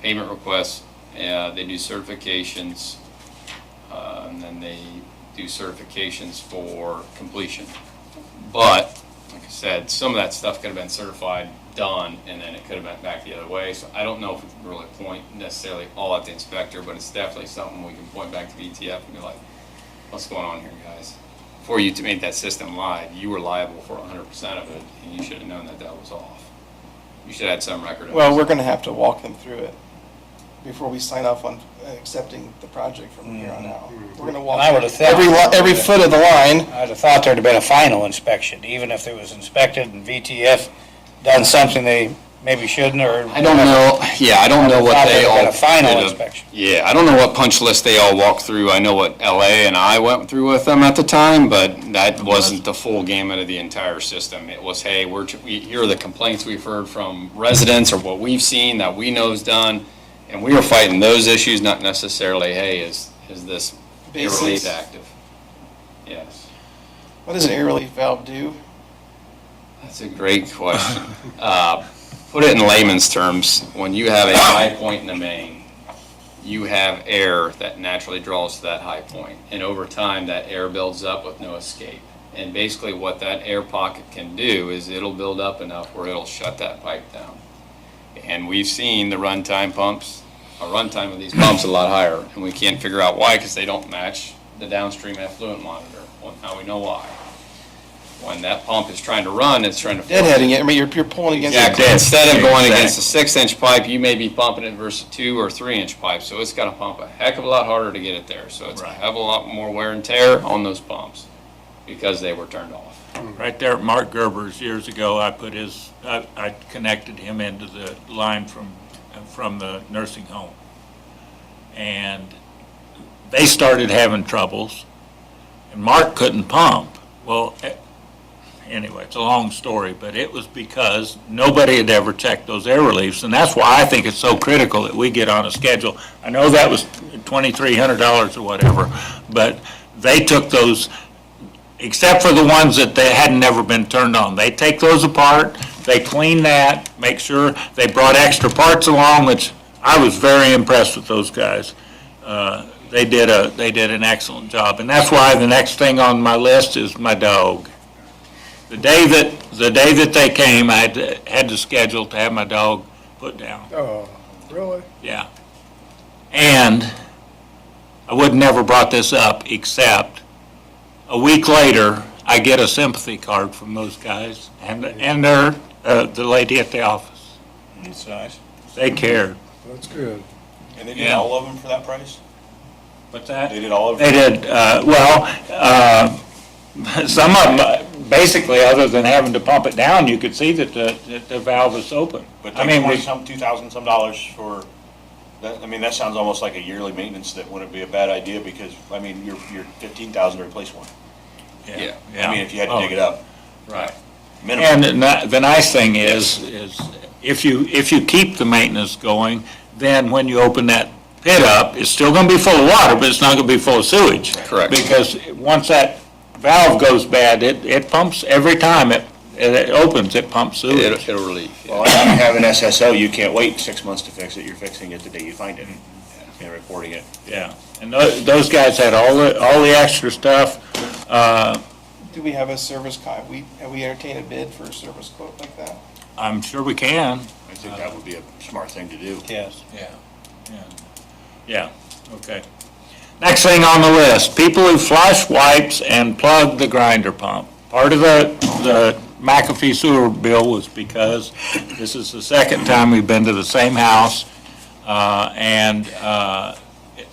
payment requests. They do certifications, and then they do certifications for completion. But, like I said, some of that stuff could have been certified, done, and then it could have been back the other way. So I don't know if we can really point necessarily all at the inspector, but it's definitely something we can point back to VTF and be like, what's going on here, guys? Before you made that system live, you were liable for 100% of it, and you should have known that that was off. You should have had some record of it. Well, we're going to have to walk them through it before we sign off on accepting the project from here on out. We're going to walk I would have thought- every foot of the line. I'd have thought there'd have been a final inspection, even if it was inspected and VTF done something they maybe shouldn't, or. I don't know, yeah, I don't know what they all. There'd have been a final did inspection. Yeah, I don't know what punch list they all walked through. I know what LA and I went through with them at the time, but that wasn't the full gamut of the entire system. It was, hey, here are the complaints we've heard from residents or what we've seen that we know is done. And we were fighting those issues, not necessarily, hey, is this air Basics. relief active? Yes. What does an air relief valve do? That's a great question. Put it in layman's terms, when you have a high point in the main, you have air that naturally draws to that high point. And over time, that air builds up with no escape. And basically what that air pocket can do is it'll build up enough where it'll shut that pipe down. And we've seen the runtime pumps, a runtime of these pumps a lot higher, and we can't figure out why, because they don't match the downstream effluent monitor. Well, now we know why. When that pump is trying to run, it's trying to force Deadheading it. I mean, you're pulling against Exactly. it. Instead of going against a 6-inch pipe, you may be pumping it versus 2 or 3-inch pipe. So it's got to pump a heck of a lot harder to get it there. So it's a hell of a lot more wear and tear on those pumps because they were turned off. Right there at Mark Gerber's years ago, I connected him into the line from the nursing home. And they started having troubles, and Mark couldn't pump. Well, anyway, it's a long story, but it was because nobody had ever checked those air reliefs, and that's why I think it's so critical that we get on a schedule. I know that was $2,300 or whatever, but they took those, except for the ones that they hadn't never been turned on. They take those apart, they clean that, make sure they brought extra parts along, which I was very impressed with those guys. They did an excellent job, and that's why the next thing on my list is my dog. The day that they came, I had to schedule to have my dog put down. Oh, really? Yeah. And I would never brought this up, except a week later, I get a sympathy card from those guys and they're the lady at the office. That's nice. They cared. That's good. And they did Yeah. all of them for that price? What's that? They did all of They did, some of them, basically, other than having to pump it down, you could see that the valve is open. But I mean, $2,000 for, that, I mean, that sounds almost like a yearly maintenance that wouldn't be a bad idea because, I mean, you're $15,000 to replace one. Yeah. I mean, if you had to dig it up. Right. Minimum. And the nice thing is if you keep the maintenance going, then when you open that pit up, it's still gonna be full of water, but it's not gonna be full of sewage. Correct. Because once that valve goes bad, it pumps, every time it opens, it pumps sewage. It'll relieve. yeah. Well, if you have an SSO, you can't wait 6 months to fix it. You're fixing it the day you find it and reporting it. Yeah, and those guys had all the extra stuff. Do we have a service have we entertained a bid for a service quote like that? I'm sure we can. I think that would be a smart thing to do. Yes. Yeah, okay. Next thing on the list, people who flush wipes and plug the grinder pump. Part of the McAfee sewer bill was because this is the second time we've been to the same house, and a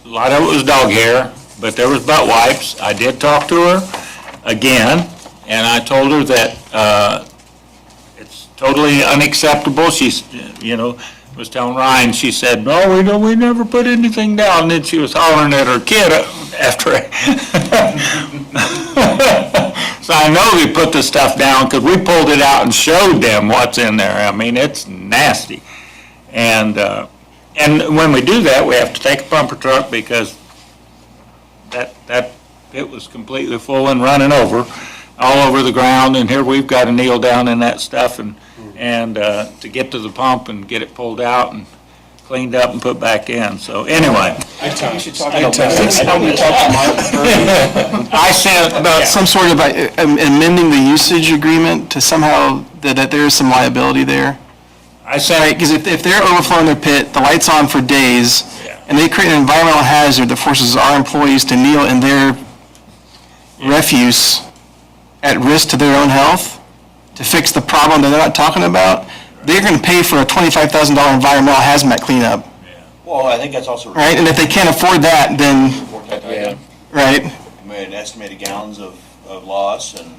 lot of it was dog hair, but there was butt wipes. I did talk to her again, and I told her that it's totally unacceptable. She's, was telling Ryan, she said, no, we never put anything down. And then she was hollering at her kid after So I know they put the stuff down because we pulled it out and showed them what's in there. I mean, it's nasty. And when we do that, we have to take a pumper truck because that pit was completely full and running over. all over the ground, and here we've got to kneel down in that stuff and to get to the pump and get it pulled out and cleaned up and put back in. So anyway, I think we should talk about this. I want to talk to Mark first I sent, about some sort of amending the usage agreement to somehow, that there is some liability there. I sent, Because if they're overflowing their pit, the light's on for days, Yeah. and they create an environmental hazard that forces our employees to kneel in their refuse at risk to their own health to fix the problem that they're not talking about, they're going to pay for a $25,000 environmental hazmat cleanup, Well, I think that's also. right? And if they can't afford that, then, right, I mean, estimated gallons of loss and.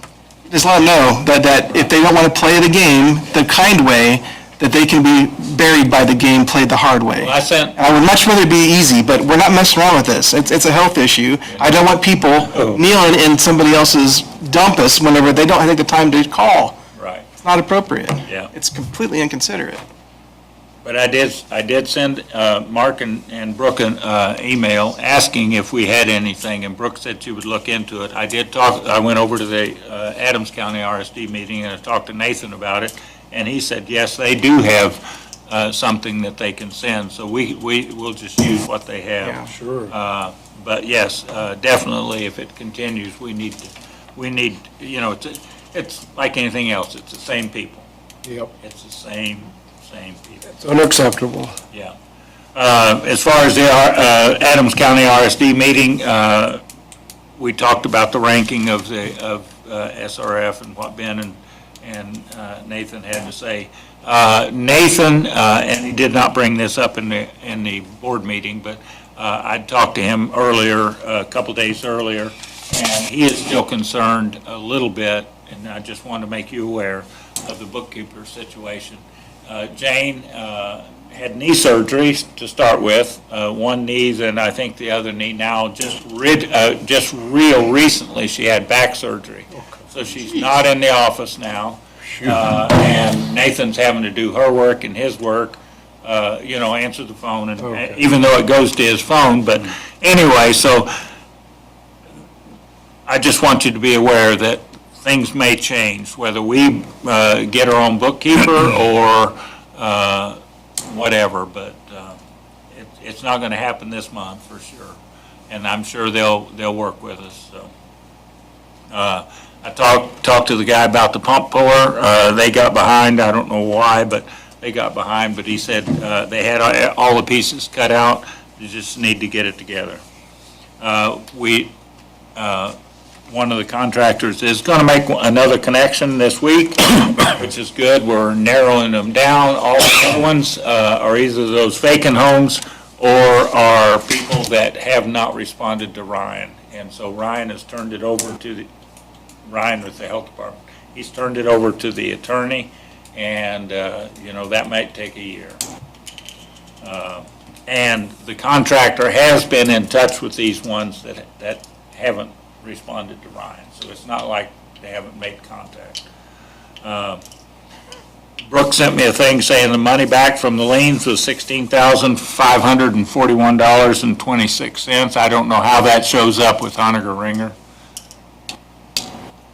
just let them know that if they don't want to play the game the kind way, that they can be buried by the game played the hard way. I sent, And I would much rather be easy, but we're not messing around with this. It's a health issue. I don't want people kneeling in somebody else's dumpus whenever they don't take the time to call. right, It's not appropriate. yeah. It's completely inconsiderate. But I did send Mark and Brooke an email asking if we had anything, and Brooke said she would look into it. I went over to the Adams County RSD meeting and I talked to Nathan about it, and he said, yes, they do have something that they can send, so we'll just use what they have. Sure. But yes, definitely, if it continues, we need, it's like anything else, it's the same people. Yep. It's the same people. It's unacceptable. Yeah. As far as the Adams County RSD meeting, we talked about the ranking of SRF and what Ben and Nathan had to say. Nathan, and he did not bring this up in the board meeting, but I talked to him earlier, a couple days earlier, and he is still concerned a little bit, and I just wanted to make you aware of the bookkeeper situation. Jane had knee surgery to start with, one knee, and I think the other knee now, just real recently, she had back surgery. So she's not in the office now. And Nathan's having to do her work and his work, answer the phone, and even though it goes to his phone, but anyway, so I just want you to be aware that things may change, whether we get our own bookkeeper or whatever, but it's not going to happen this month for sure. And I'm sure they'll work with us, so. I talked to the guy about the pump puller. They got behind, I don't know why, but they got behind, but he said they had all the pieces cut out, they just need to get it together. One of the contractors is going to make another connection this week, which is good. We're narrowing them down. All the other ones are either those vacant homes or are people that have not responded to Ryan. And so Ryan has turned it over to Ryan with the health department. He's turned it over to the attorney, and, that might take a year. And the contractor has been in touch with these ones that haven't responded to Ryan, so it's not like they haven't made contact. Brooke sent me a thing saying the money back from the liens was $16,541.26. I don't know how that shows up with Honiger Ringer.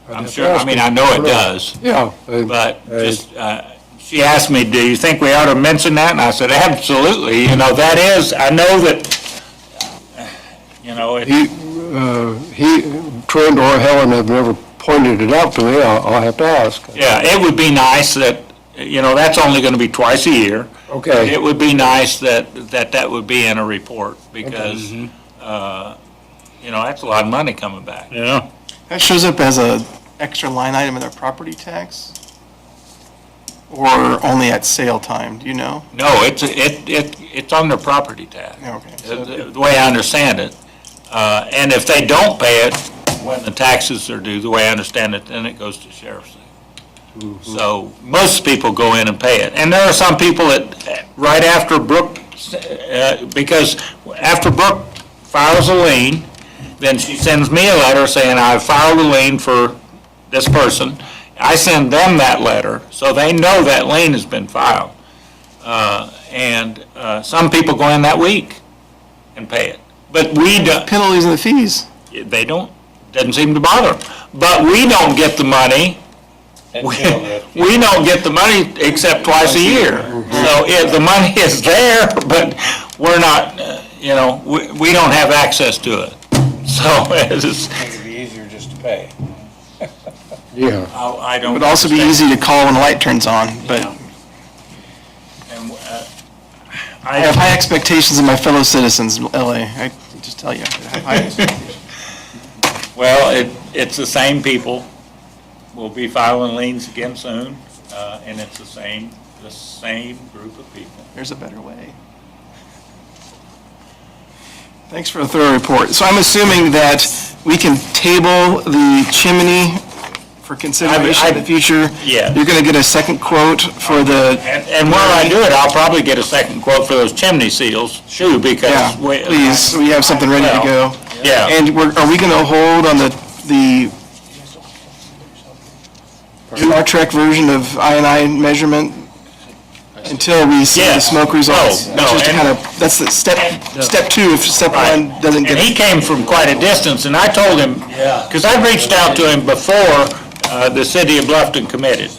I'm sure, I know it does, Yeah. but just, she asked me, do you think we ought to mention that? And I said, absolutely, that is, I know that, Trent or Helen have never pointed it out to me. I'll have to ask. yeah, it would be nice that, that's only going to be twice a year. Okay. It would be nice that would be in a report, because, that's a lot of money coming back. Yeah. That shows up as a extra line item in their property tax? Or only at sale time, do you know? No, it's on their property tax, Okay. the way I understand it. And if they don't pay it when the taxes are due, the way I understand it, then it goes to sheriff's sale. So most people go in and pay it. And there are some people that, right after Brooke, because after Brooke files a lien, then she sends me a letter saying, I filed a lien for this person. I send them that letter, so they know that lien has been filed. And some people go in that week and pay it. But we don't, Penalties and the fees. they don't doesn't seem to bother them. But we don't get the money, we don't get the money except twice a year. So the money is there, but we're not, we don't have access to it. So it's, It'd be easier just to pay. Yeah. I It don't. would also be understand. easy to call when the light turns on, but And, I have high expectations of my fellow citizens in LA. I just tell you, I have high expectations. Well, it's the same people. We'll be filing liens again soon, and it's the same group of people. There's a better way. Thanks for a thorough report. So I'm assuming that we can table the chimney for consideration in the future? Yeah. You're going to get a second quote for the, And while I do it, I'll probably get a second quote for those chimney seals, too, because. yeah, please, so we have something ready to go. Yeah. And are we going to hold on the Star Trek version of I&I measurement until we see the Yes. smoke results? No, That's just to and- kind of, that's the step two, if step one doesn't And get. he came from quite a distance, and I told him, because I reached out to him before the city of Bluffton committed.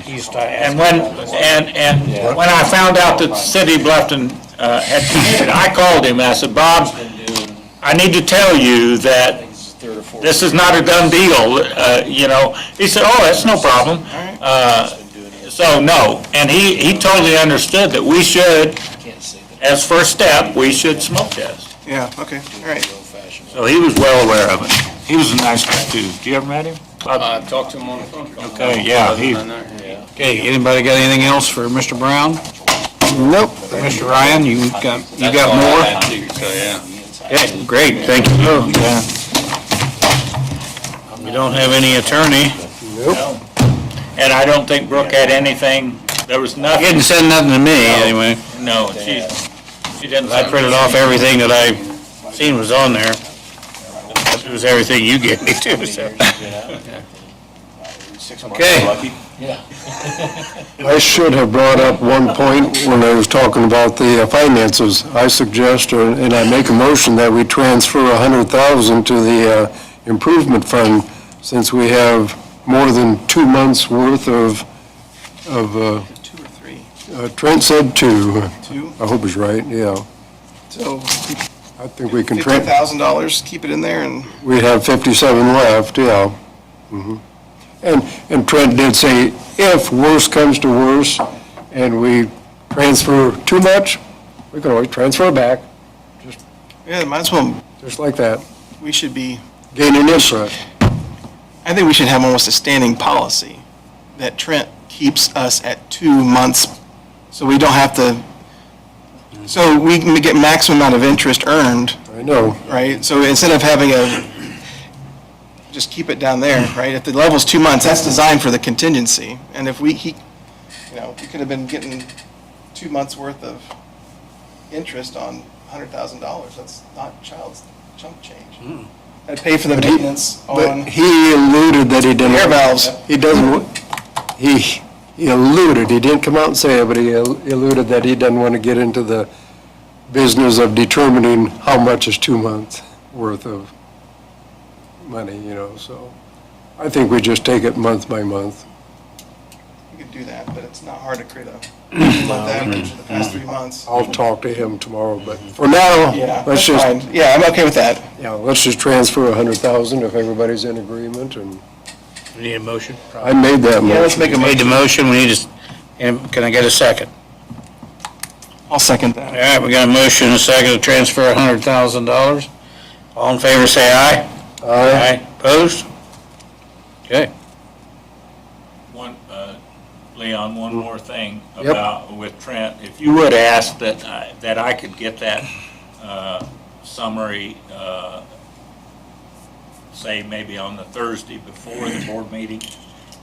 He's to And ask. when I found out that the city of Bluffton had committed, I called him, and I said, Bob, I need to tell you that this is not a done deal, He said, oh, that's no problem. So, no, and he totally understood that we should, as first step, we should smoke test. Yeah, okay, all right. So he was well aware of it. He was a nice guy, too. Did you ever met him? I've talked to him on the phone. Okay, yeah, he, Okay, anybody got anything else for Mr. Brown? Nope. Mr. Ryan, you got That's all I more? had, too, so, yeah. Okay, great, thank you. We don't have any attorney. and I don't think Brooke had anything, there was He nothing, didn't send nothing to me, anyway. no, she didn't. I printed off everything that I seen was on there. It was everything you gave me too, so. Okay. I should have brought up one point when I was talking about the finances. I suggest, and I make a motion that we transfer $100,000 to the improvement fund, since we have more than 2 months' worth of, 2 or 3? Trent said 2. 2? I hope he's right, yeah. So I think we can, tra- $50,000, keep it in there and. we have 57 left, yeah. Mhm. And Trent did say, if worse comes to worse, and we transfer too much, we can always transfer back, Yeah, might as well, just like that, we should be, gaining interest. I think we should have almost a standing policy that Trent keeps us at 2 months, so we don't have to, so we can get maximum amount of interest earned, I know. right? So instead of having just keep it down there, right? If the level's 2 months, that's designed for the contingency. And if we could have been getting 2 months' worth of interest on $100,000. That's not child's chunk change. I'd pay for the maintenance But on he alluded that he didn't. air valves. He doesn't, he alluded, he didn't come out and say it, but he alluded that he doesn't want to get into the business of determining how much is 2 months' worth of money, so I think we just take it month by month. You could do that, but it's not hard to create a month average for the past 3 months. I'll talk to him tomorrow, but for now, Yeah, let's that's just, fine. Yeah, I'm okay with that. let's just transfer 100,000 if everybody's in agreement, and We need a motion? I made that Yeah, let's motion. make a Made the motion. motion, we need to, and can I get a second? I'll second All that. right, we got a motion, and a second to transfer $100,000. All in favor, say aye. Aye. Opposed? Okay. Leon, one more thing Yep. about, with Trent, if you would ask that I could get that summary, say maybe on the Thursday before the board meeting,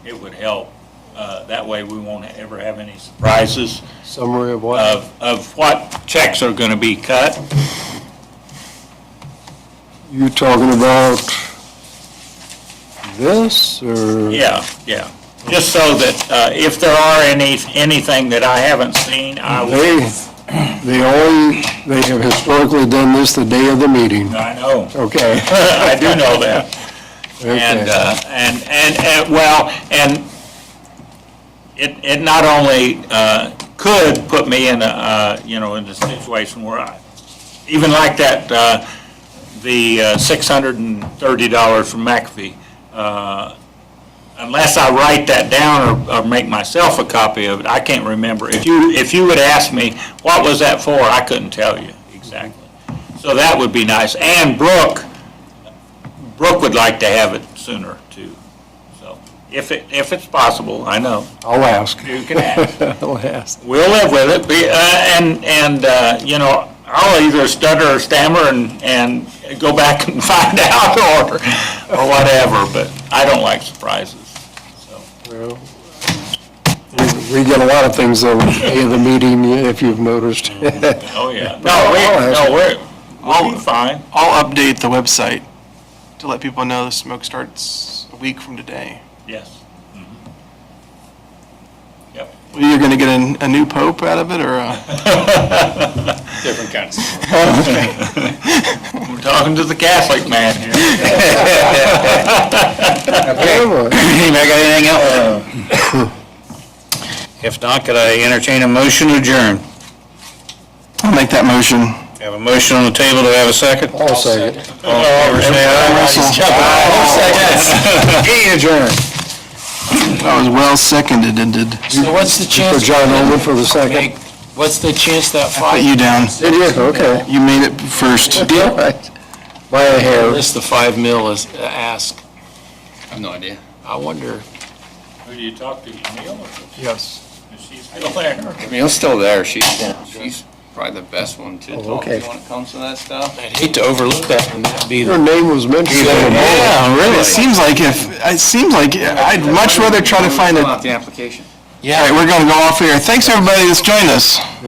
it would help. That way we won't ever have any surprises Summary of what? of what checks are gonna be cut. You talking about this, or? Yeah. Just so that if there are anything that I haven't seen, I will. They have historically done this the day of the meeting. I know. Okay. I do know that. And, Okay. and it not only could put me in in a situation where even like that, the $630 from McAfee, unless I write that down or make myself a copy of it, I can't remember. If you would ask me, what was that for, I couldn't tell you exactly. So that would be nice. And Brooke would like to have it sooner too. So if it's possible, I know. I'll ask. You can ask. I'll ask. We'll live with it, I'll either stutter or stammer and go back and find out or whatever, but I don't like surprises, so. Well, we get a lot of things on the day of the meeting, if you've noticed. Oh, yeah. We'll be fine. I'll update the website to let people know the smoke starts a week from today. Yes. Yep. Well, you're going to get a new pope out of it, or? Different kinds. We're talking to the Catholic man here. Anybody got anything else? If not, could I entertain a motion to adjourn? I'll make that motion. We have a motion on the table, do I have a second? I'll second. All in favor, say aye. Meeting adjourned. That was well seconded. So what's the For chance? John Olin for the second. What's the chance that I put you down. Did you? Okay. You made it first. All right. By a hair. This the 5 mil is ask. I have no idea. I wonder. Who do you talk to, Neil, or Yes. is she still there? Neil's still there. She's probably the best one to Oh, talk okay. to when it comes to that stuff. I'd hate to overlook that and that be Your the. name was mentioned. Yeah, really. It seems like I'd much rather try to find Fill a. out the application. All right, we're going to go off here. Thanks, everybody that's joined us.